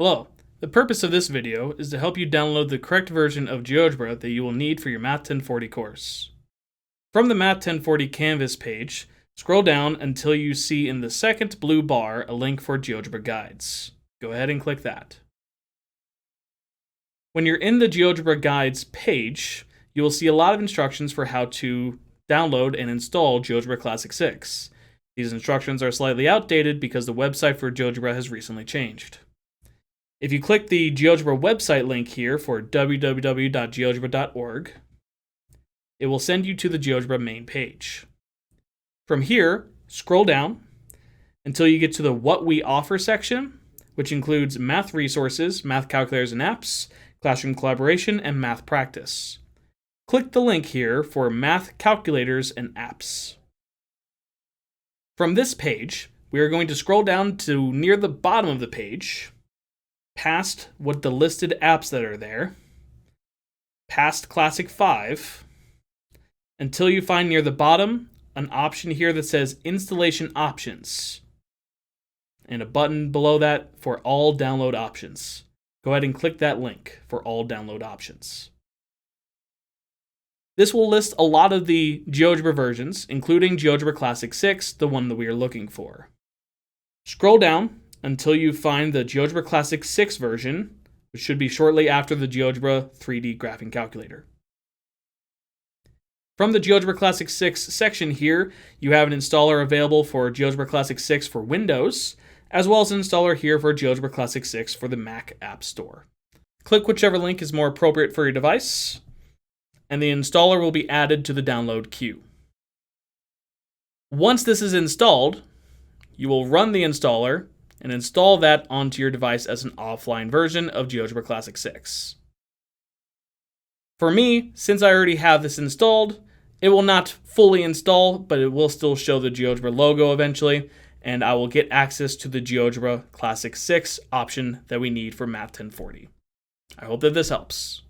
Hello, the purpose of this video is to help you download the correct version of GeoGebra that you will need for your Math 1040 course. From the Math 1040 Canvas page, scroll down until you see in the second blue bar a link for GeoGebra guides. Go ahead and click that. When you're in the GeoGebra guides page, you will see a lot of instructions for how to download and install GeoGebra Classic 6. These instructions are slightly outdated because the website for GeoGebra has recently changed. If you click the GeoGebra website link here for www.geogebra.org, it will send you to the GeoGebra main page. From here, scroll down until you get to the What We Offer section, which includes math resources, math calculators and apps, classroom collaboration, and math practice. Click the link here for math calculators and apps. From this page, we are going to scroll down to near the bottom of the page, past what the listed apps that are there, past Classic 5, until you find near the bottom an option here that says Installation Options, and a button below that for All Download Options. Go ahead and click that link for All Download Options. This will list a lot of the GeoGebra versions, including GeoGebra Classic 6, the one that we are looking for. Scroll down until you find the GeoGebra Classic 6 version, which should be shortly after the GeoGebra 3D Graphing Calculator. From the GeoGebra Classic 6 section here, you have an installer available for GeoGebra Classic 6 for Windows, as well as an installer here for GeoGebra Classic 6 for the Mac App Store. Click whichever link is more appropriate for your device, and the installer will be added to the download queue. Once this is installed, you will run the installer and install that onto your device as an offline version of GeoGebra Classic 6. For me, since I already have this installed, it will not fully install, but it will still show the GeoGebra logo eventually, and I will get access to the GeoGebra Classic 6 option that we need for Math 1040. I hope that this helps.